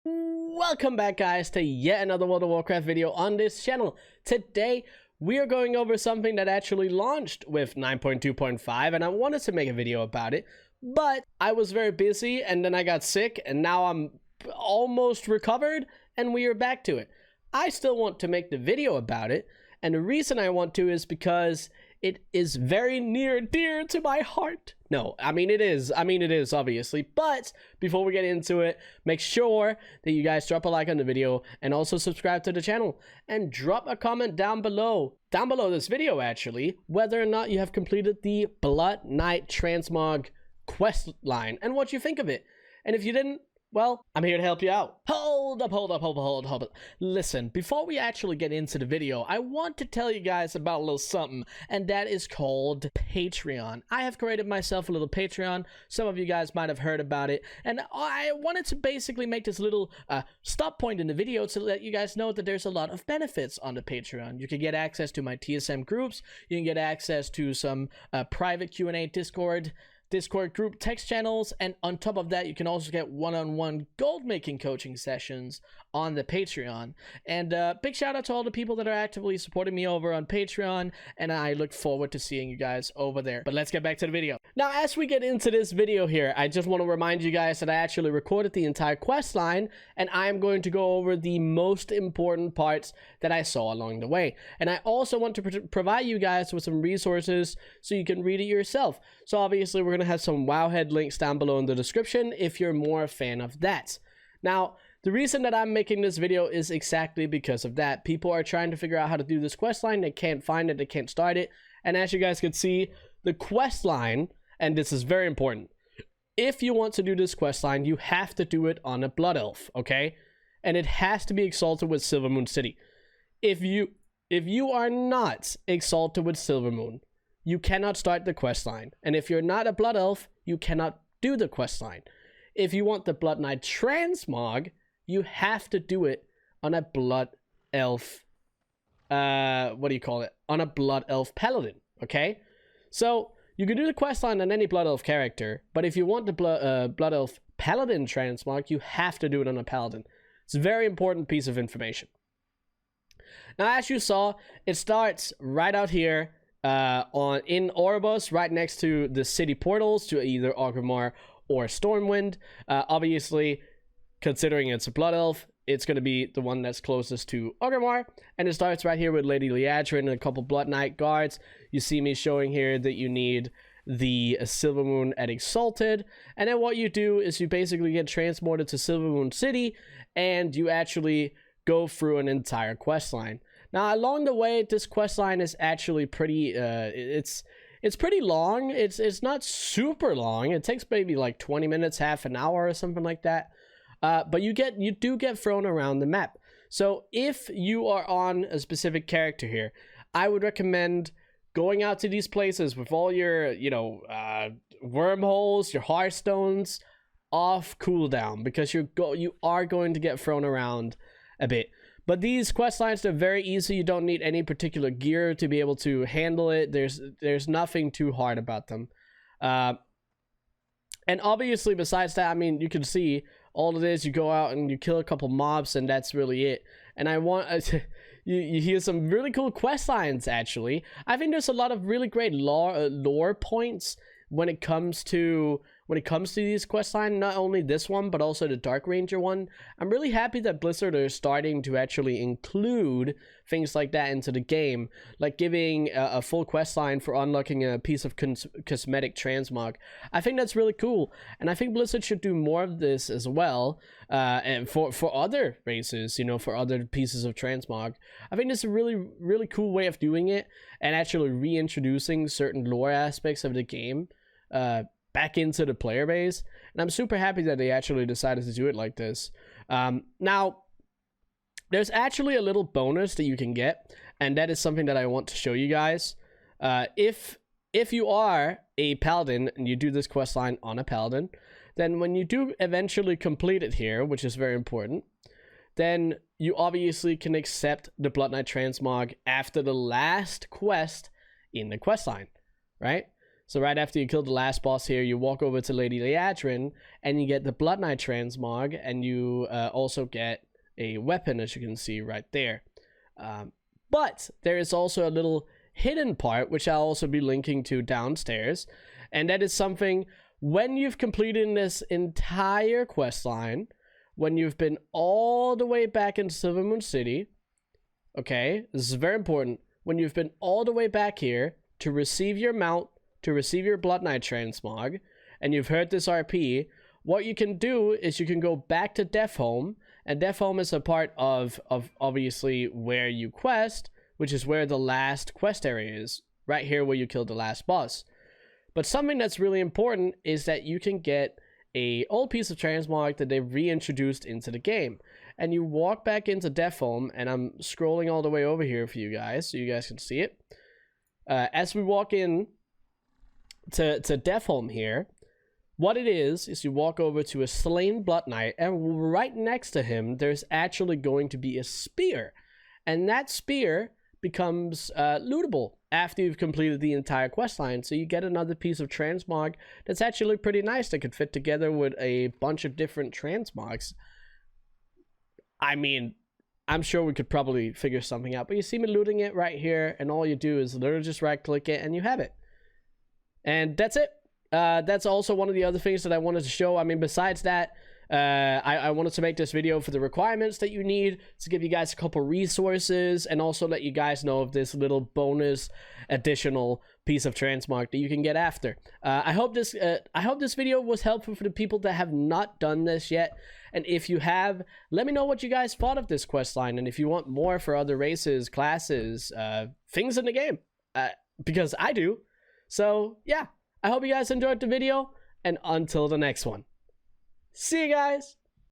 Welcome back, guys, to yet another World of Warcraft video on this channel. Today we are going over something that actually launched with 9.2.5, and I wanted to make a video about it, but I was very busy and then I got sick, and now I'm almost recovered and we are back to it. I still want to make the video about it, and the reason I want to is because it is very near and dear to my heart. No, I mean it is obviously, but before we get into it, make sure that you guys drop a like on the video and also subscribe to the channel and drop a comment down below this video actually, whether or not you have completed the Blood Knight Transmog quest line and what you think of it. And if you didn't, well, I'm here to help you out. Hold up. Listen, before we actually get into the video, I want to tell you guys about a little something, and that is called Patreon. I have created myself a little Patreon. Some of you guys might have heard about it, and I wanted to basically make this little stop point in the video to let you guys know that there's a lot of benefits on the Patreon. You can get access to my TSM groups, you can get access to some private Q&A Discord group text channels, and on top of that you can also get one-on-one gold making coaching sessions on the Patreon. And big shout out to all the people that are actively supporting me over on Patreon, and I look forward to seeing you guys over there. But let's get back to the video. Now, as we get into this video here, I just want to remind you guys that I actually recorded the entire quest line, and I'm going to go over the most important parts that I saw along the way. And I also want to provide you guys with some resources so you can read it yourself. So obviously we're going to have some Wowhead links down below in the description if you're more a fan of that. Now, the reason that I'm making this video is exactly because of that. People are trying to figure out how to do this quest line. They can't find it. They can't start it. And as you guys can see, the quest line, and this is very important, if you want to do this quest line, you have to do it on a Blood Elf, okay? And it has to be exalted with Silvermoon City. If you are not exalted with Silvermoon, you cannot start the quest line. And if you're not a Blood Elf, you cannot do the quest line. If you want the Blood Knight Transmog, you have to do it on a Blood Elf, what do you call it? On a Blood Elf Paladin, okay? So, you can do the quest line on any Blood Elf character, but if you want the Blood Elf Paladin Transmog, you have to do it on a Paladin. It's a very important piece of information. Now, as you saw, it starts right out here in Oribos, right next to the city portals to either Orgrimmar or Stormwind. Obviously, considering it's a Blood Elf, it's going to be the one that's closest to Orgrimmar, and it starts right here with Lady Liadrin and a couple Blood Knight guards. You see me showing here that you need the Silvermoon at Exalted, and then what you do is you basically get transported to Silvermoon City, and you actually go through an entire quest line. Now, along the way, this quest line is actually pretty, it's pretty long. It's not super long. It takes maybe like 20 minutes, half an hour or something like that. But you do get thrown around the map. So if you are on a specific character here, I would recommend going out to these places with all your, wormholes, your hearthstones off cooldown, because you are going to get thrown around a bit. But these quest lines are very easy. You don't need any particular gear to be able to handle it. There's nothing too hard about them. And obviously, besides that, I mean, you can see all it is, you go out and you kill a couple mobs, and that's really it. And I want you hear some really cool quest lines, actually. I think there's a lot of really great lore points when it comes to these quest lines, not only this one, but also the Dark Ranger one. I'm really happy that Blizzard are starting to actually include things like that into the game, like giving a full quest line for unlocking a piece of cosmetic transmog. I think that's really cool, and I think Blizzard should do more of this as well, and for other races, for other pieces of transmog. I think this is a really cool way of doing it, and actually reintroducing certain lore aspects of the game back into the player base, and I'm super happy that they actually decided to do it like this. Now, there's actually a little bonus that you can get, and that is something that I want to show you guys. If you are a paladin and you do this quest line on a paladin, then when you do eventually complete it here, which is very important, then you obviously can accept the Blood Knight Transmog after the last quest in the quest line, right? So right after you kill the last boss here, you walk over to Lady Liadrin, and you get the Blood Knight transmog, and you also get a weapon, as you can see right there. But there is also a little hidden part, which I'll also be linking to downstairs, and that is something when you've completed this entire quest line, when you've been all the way back into Silvermoon City, okay, this is very important, when you've been all the way back here to receive your mount, to receive your Blood Knight transmog, and you've heard this RP, what you can do is you can go back to Deathhome, and Deathhome is a part of obviously where you quest, which is where the last quest area is, right here where you killed the last boss. But something that's really important is that you can get a old piece of transmog that they've reintroduced into the game. And you walk back into Deathhome, and I'm scrolling all the way over here for you guys, so you guys can see it. As we walk in to Deathhome here, what it is you walk over to a slain Blood Knight, and right next to him, there's actually going to be a spear. And that spear becomes lootable after you've completed the entire questline. So you get another piece of transmog that's actually pretty nice that could fit together with a bunch of different transmogs. I mean, I'm sure we could probably figure something out, but you see me looting it right here, and all you do is literally just right click it and you have it. And that's it. That's also one of the other things that I wanted to show. I mean, besides that, I wanted to make this video for the requirements that you need, to give you guys a couple resources, and also let you guys know of this little bonus additional piece of transmog that you can get after. I hope this video was helpful for the people that have not done this yet. And if you have, let me know what you guys thought of this questline, and if you want more for other races, classes, things in the game, because I do. So yeah, I hope you guys enjoyed the video, and until the next one, see you guys.